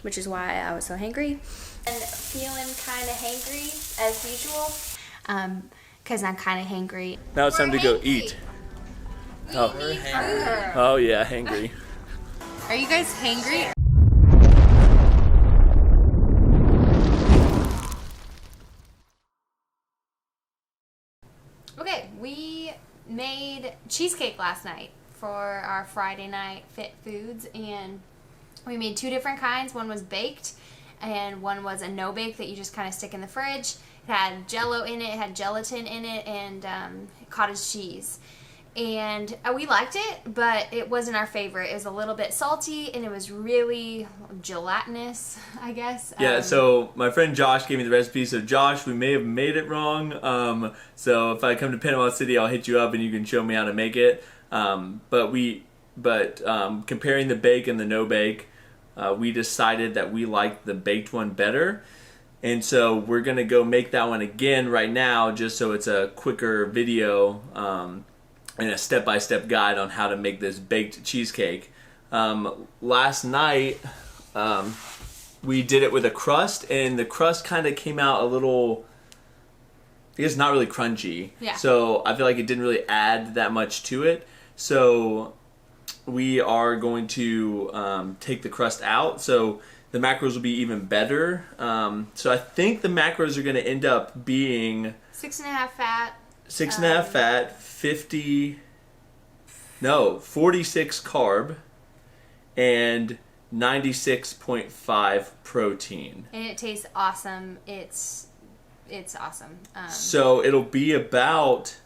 which is why I was so hangry. And feeling kind of hangry as usual, because I'm kind of hangry. Now it's time to go eat. Oh. Need food. Oh yeah, hangry. Are you guys hangry? Okay, we made cheesecake last night for our Friday night fit foods, and we made 2 different kinds. One was baked and one was a no bake that you just kind of stick in the fridge. It had jello in it, it had gelatin in it, and cottage cheese. And we liked it, but it wasn't our favorite. It was a little bit salty, and it was really gelatinous, I guess. Yeah, so my friend Josh gave me the recipe. So Josh, we may have made it wrong. So if I come to Panama City, I'll hit you up and you can show me how to make it. But comparing the bake and the no bake, we decided that we liked the baked one better. And so we're gonna go make that one again right now, just so it's a quicker video. And a step-by-step guide on how to make this baked cheesecake. Last night, we did it with a crust, and the crust kind of came out a little, I guess, not really crunchy. Yeah. So I feel like it didn't really add that much to it. So we are going to take the crust out, so the macros will be even better. So I think the macros are going to end up being 6.5 fat. 6.5 fat, 46 carb, and 96.5 protein. And it tastes awesome. It's awesome. So it'll be about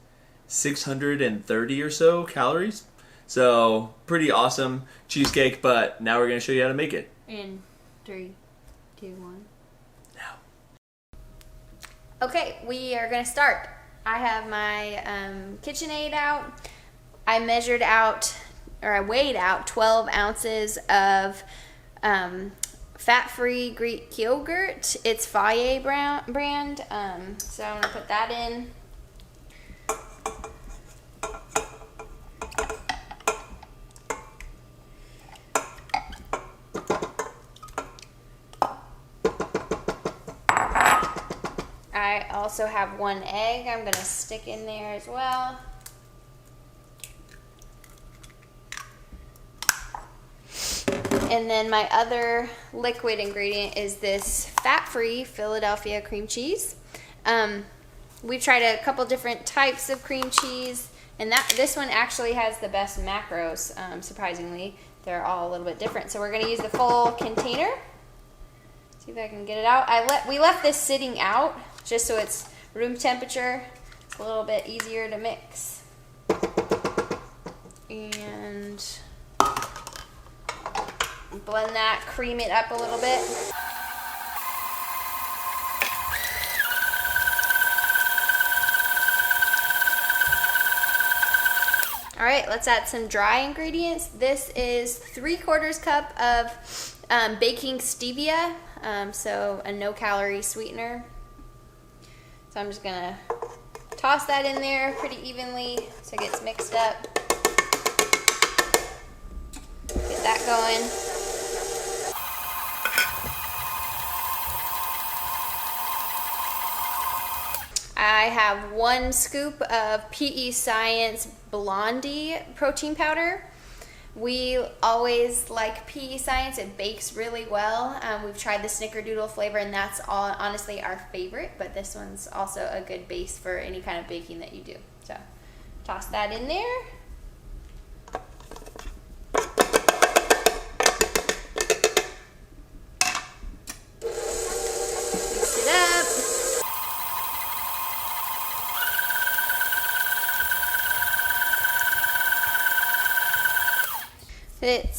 630 or so calories. So pretty awesome cheesecake, but now we're going to show you how to make it. In 3, 2, 1. Now. Okay, we are going to start. I have my KitchenAid out. I I weighed out 12 ounces of fat-free Greek yogurt. It's Fage brand. So I'm going to put that in. I also have 1 egg I'm going to stick in there as well. And then my other liquid ingredient is this fat-free Philadelphia cream cheese. We've tried a couple different types of cream cheese, and this one actually has the best macros, surprisingly. They're all a little bit different. So we're going to use the full container. See if I can get it out. We left this sitting out just so it's room temperature. It's a little bit easier to mix. And blend that, cream it up a little bit. All right, let's add some dry ingredients. This is 3/4 cup of baking stevia, so a no-calorie sweetener. So I'm just gonna toss that in there pretty evenly so it gets mixed up. Get that going. I have 1 scoop of PeScience Blondie protein powder. We always like PeScience. It bakes really well. We've tried the Snickerdoodle flavor, and that's honestly our favorite, but this one's also a good base for any kind of baking that you do. So toss that in there. Mix it up. It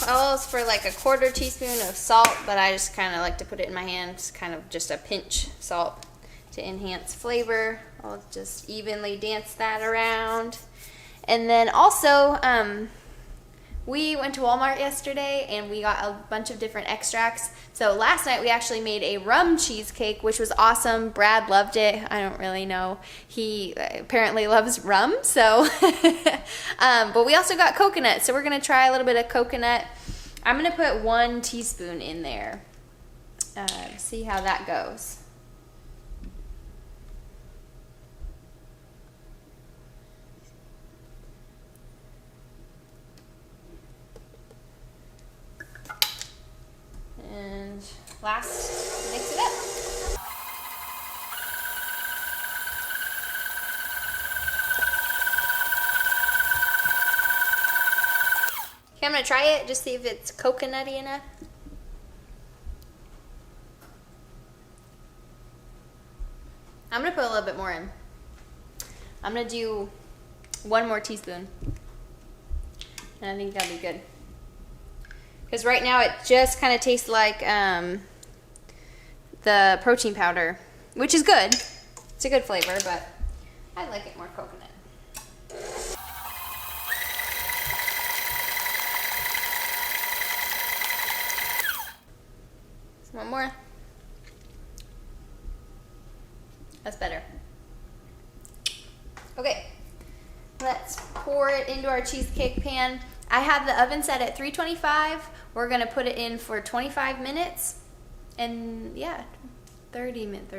calls for like a 1/4 teaspoon of salt, but I just kind of like to put it in my hand. It's kind of just a pinch salt to enhance flavor. I'll just evenly dance that around. And then also, we went to Walmart yesterday and we got a bunch of different extracts. So last night we actually made a rum cheesecake, which was awesome. Brad loved it. I don't really know. He apparently loves rum, so. But we also got coconut, so we're gonna try a little bit of coconut I'm gonna put 1 teaspoon in there. See how that goes. And last, mix it up. Okay, I'm gonna try it, just see if it's coconutty enough. I'm gonna put a little bit more in. I'm gonna do 1 more teaspoon. And I think that'll be good. Because right now it just kind of tastes like the protein powder, which is good. It's a good flavor, but I like it more coconut. One more. That's better. Okay, let's pour it into our cheesecake pan. I have the oven set at 325. We're gonna put it in for 25 minutes. And yeah, 30 minutes.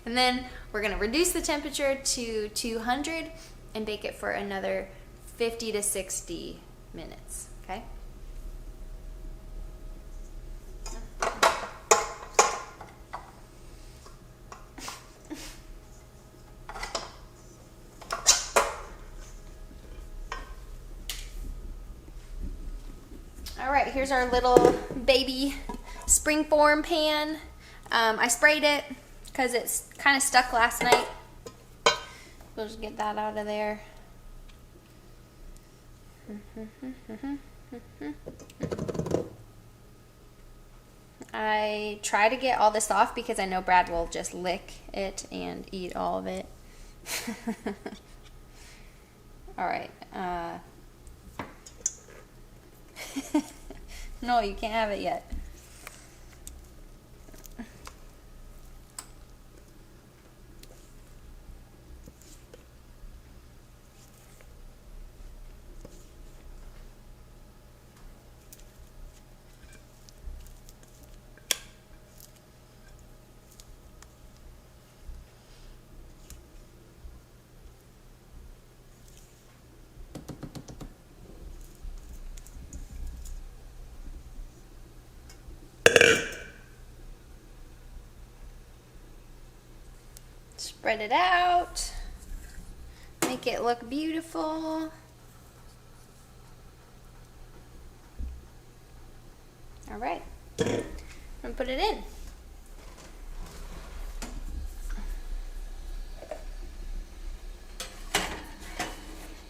And then we're gonna reduce the temperature to 200 and bake it for another 50 to 60 minutes, okay? All right, here's our little baby springform pan. I sprayed it because it's kind of stuck last night. We'll just get that out of there. I try to get all this off because I know Brad will just lick it and eat all of it. All right. No, you can't have it yet. Spread it out. Make it look beautiful. All right, I'm gonna put it in.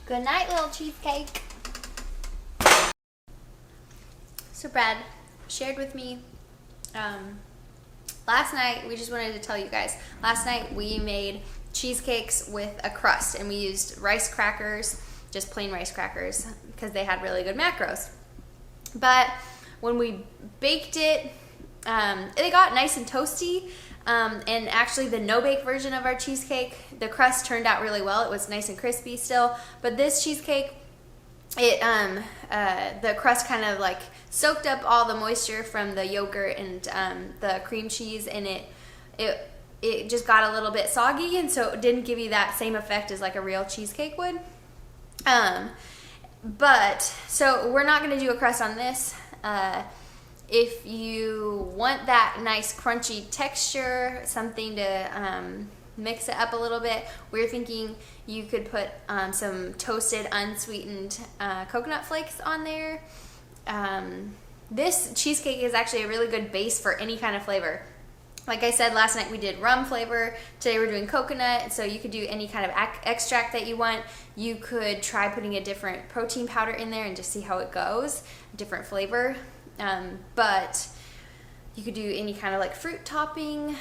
Good night, little cheesecake. So Brad shared with me last night, we just wanted to tell you guys, last night we made cheesecakes with a crust and we used rice crackers, just plain rice crackers, because they had really good macros. But when we baked it, it got nice and toasty, and actually the no-bake version of our cheesecake, the crust turned out really well. It was nice and crispy still, but this cheesecake, the crust kind of like soaked up all the moisture from the yogurt and the cream cheese, and it just got a little bit soggy, and so it didn't give you that same effect as like a real cheesecake would. But so we're not going to do a crust on this. If you want that nice crunchy texture, something to mix it up a little bit, we're thinking you could put some toasted unsweetened coconut flakes on there. This cheesecake is actually a really good base for any kind of flavor. Like I said, last night we did rum flavor. Today we're doing coconut, so you could do any kind of extract that you want. You could try putting a different protein powder in there and just see how it goes, different flavor. But you could do any kind of like fruit topping.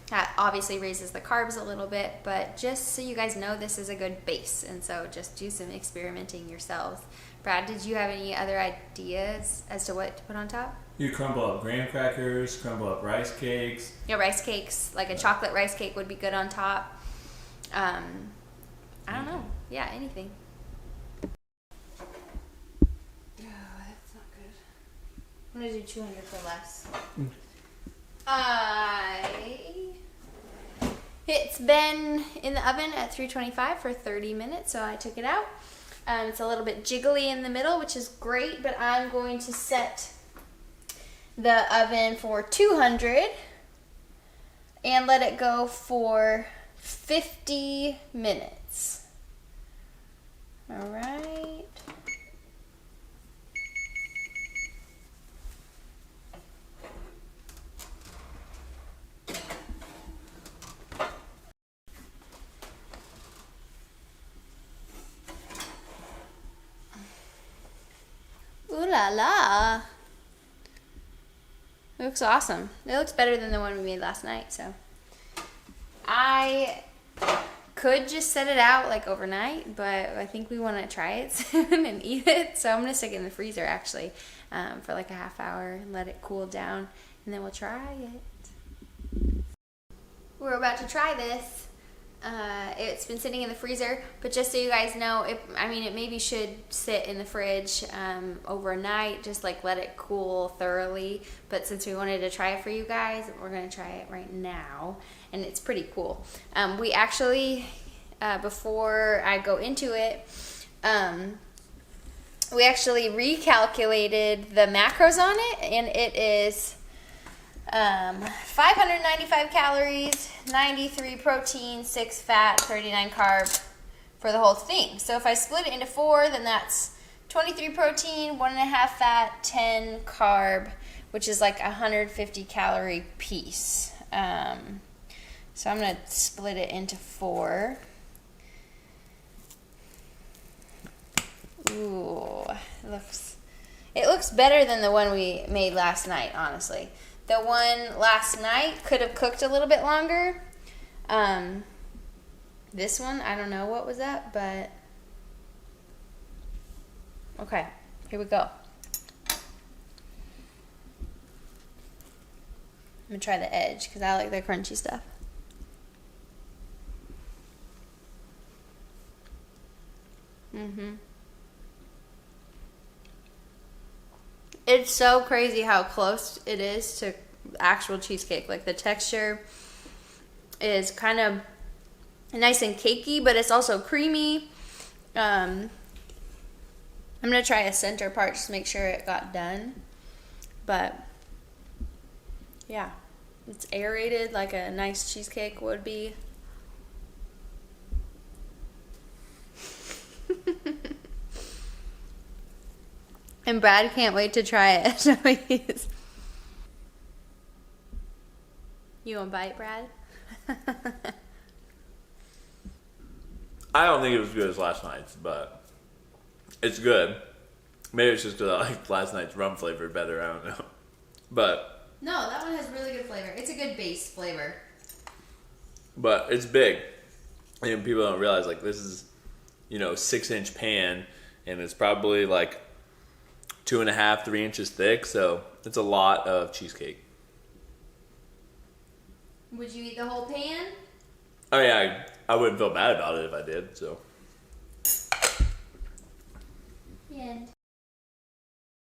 That obviously raises the carbs a little bit, but just so you guys know, this is a good base, and so just do some experimenting yourselves. Brad, did you have any other ideas as to what to put on top? You crumble up graham crackers, crumble up rice cakes. Yeah, rice cakes, like a chocolate rice cake would be good on top. I don't know. Yeah, anything. I'm gonna do 200 for less. It's been in the oven at 325 for 30 minutes, so I took it out. It's a little bit jiggly in the middle, which is great, but I'm going to set the oven for 200 and let it go for 50 minutes. All right. Ooh la la. It looks awesome. It looks better than the one we made last night, so. I could just set it out like overnight, but I think we want to try it soon and eat it. So I'm going to stick it in the freezer actually for like a half hour and let it cool down, and then we'll try it. We're about to try this. It's been sitting in the freezer, but just so you guys know, it maybe should sit in the fridge overnight, just like let it cool thoroughly. But since we wanted to try it for you guys, we're going to try it right now, and it's pretty cool. We actually, before I go into it, we actually recalculated the macros on it, and it is 595 calories, 93 protein, 6 fat, 39 carb for the whole thing. So if I split it into 4, then that's 23 protein, 1.5 fat, 10 carb, which is like 150 calorie piece. So I'm going to split it into 4. Ooh, it looks better than the one we made last night, honestly. The one last night could have cooked a little bit longer. This one, I don't know what was up, but okay, here we go. I'm gonna try the edge because I like the crunchy stuff. It's so crazy how close it is to actual cheesecake. Like the texture is kind of nice and cakey, but it's also creamy. I'm gonna try a center part just to make sure it got done. But yeah, it's aerated like a nice cheesecake would be. And Brad can't wait to try it. So you want to bite, Brad? I don't think it was as good as last night's, but it's good. Maybe it's just because I like last night's rum flavor better. I don't know. But no, that one has really good flavor. It's a good base flavor. But it's big. And people don't realize, like, this is, 6-inch pan, and it's probably like 2.5, 3 inches thick, so it's a lot of cheesecake. Would you eat the whole pan? I mean, I wouldn't feel bad about it if I did, so.